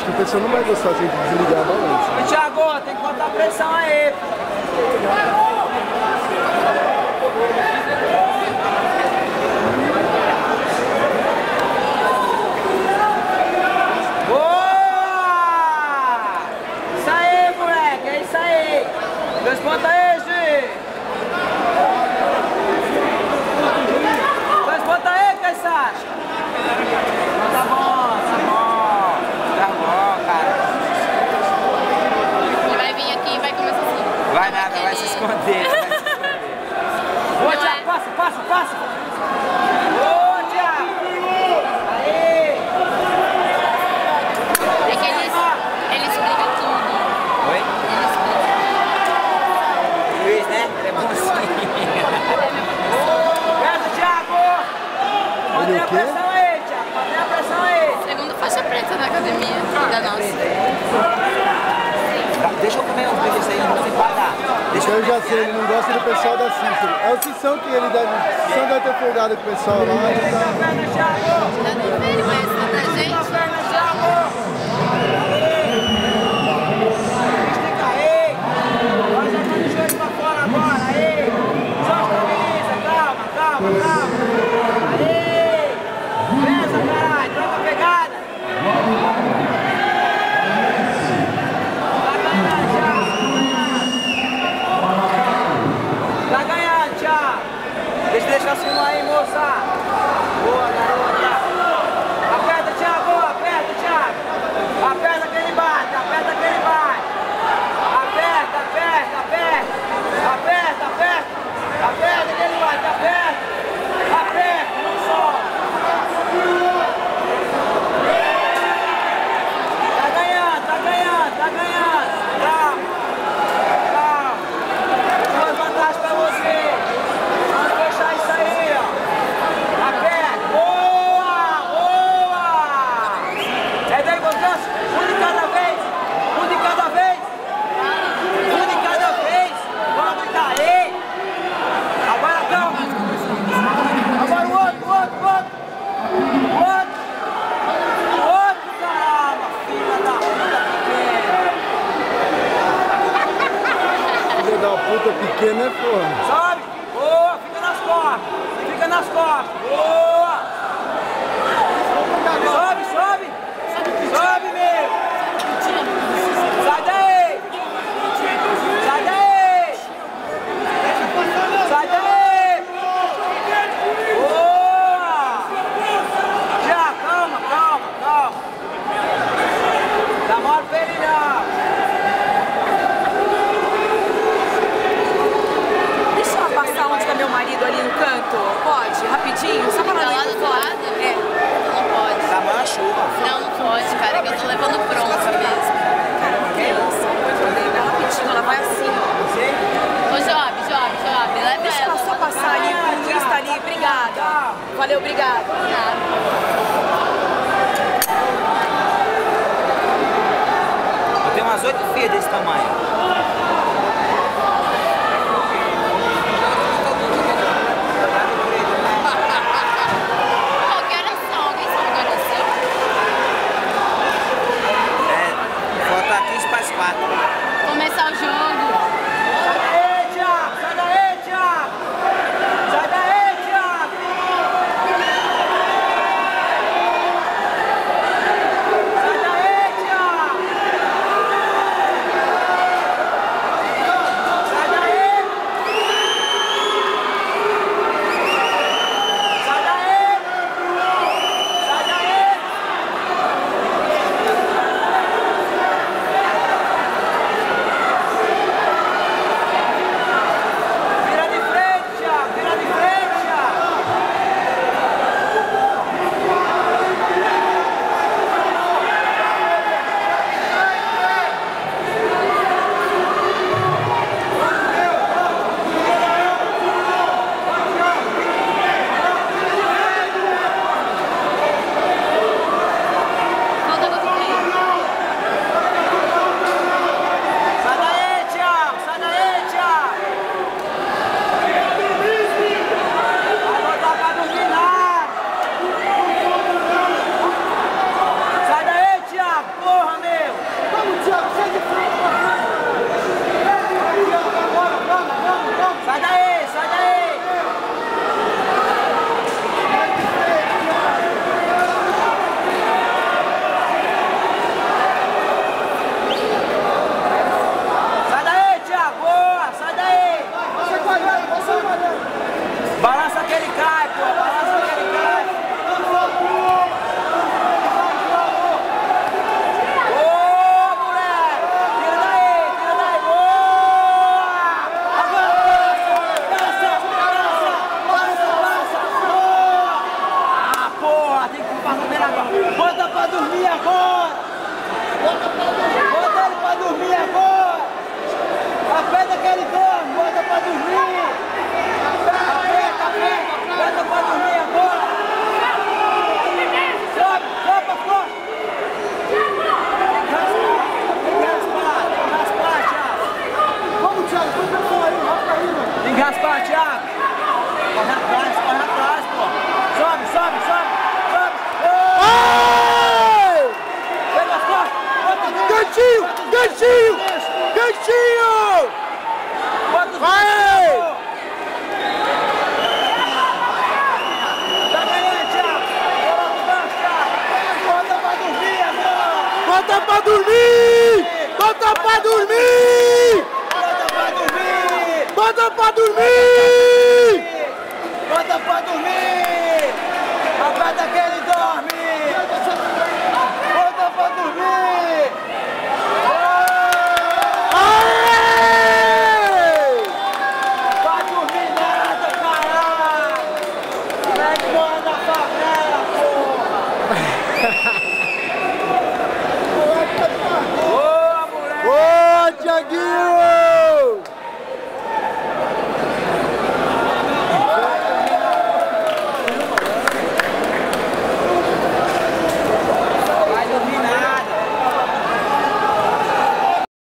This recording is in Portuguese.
acho que o pessoal não vai gostar sem desligar a balança. Ô, Thiago, tem que botar pressão aí. Boa! Isso aí, moleque, é isso aí. 2 pontos aí, Gi. 2 pontos aí, Caissara. Tá bom, cara. Ele vai vir aqui e vai começar assim. Vai nada, vai se esconder. Ô, Thiago, passa. Ô, Thiago. Aí. É que ele explica tudo. Oi? Ele explica. Luiz, né? Ele é bonzinho. Presta, Thiago. Botei a pressão aí, Thiago. Botei a pressão aí. Segunda faixa preta da academia, da nossa. Deixa eu comer uns beijos aí, não sei parar. Eu já sei, ele não gosta do pessoal da Cícero. É o Cissão que ele deve. Cissão deve ter folgado com o pessoal lá. Já não veio essa da gente. Estica aí. Vai jogando o joelho pra fora agora. Aí. Só estabiliza. Calma. Aí. Pensa, caralho. Troca a pegada. Tá ganhando, Thiago. Deixa eu filmar aí, moça. Boa, garota. Aperta, Thiago. Aperta que ele bate. Aperta que ele bate. Aperta que ele bate. Aperta, não solta. Tá ganhando. Calma. Duas vantagens pra você. Vamos fechar isso aí, ó. Aperta. Boa. É daí, Gonçalves. Um de cada vez. Vamos gritar aí. Agora calma. Agora o outro. Caramba, filha da puta pequena. Filho da puta pequena é porra. Sobe! Boa! Fica nas costas! Boa! Sobe, meu! Sai daí! Boa! Já, calma! Dá mole pra ele não! Deixa eu passar onde tá meu marido ali no canto? Pode? Rapidinho? Só pra Tá não lá ir do fora. lado? É. Não pode. Tá maior chuva. Não pode, cara, que eu tô levando bronca mesmo. Que isso? Rapidinho, ela vai assim, ó. Ô, Job, leva Deixa ela. ela só passar ali, o Luiz tá ali. Obrigada. Valeu, obrigada. Eu tenho umas 8 fias desse tamanho. Pô, que horas são? Alguém sabe que horas são? Falta 15 para as 4. Começar o jogo. Sai daí, Thiago! Bota pra dormir! Bota pra dormir! Bota pra dormir! Bota pra dormir! Bota pra dormir! Aperta que ele dorme! Bota pra dormir! Aê! Vai dormir nada, caralho! Moleque mora na favela, porra! Boa, moleque! Boa, Thiaguinho!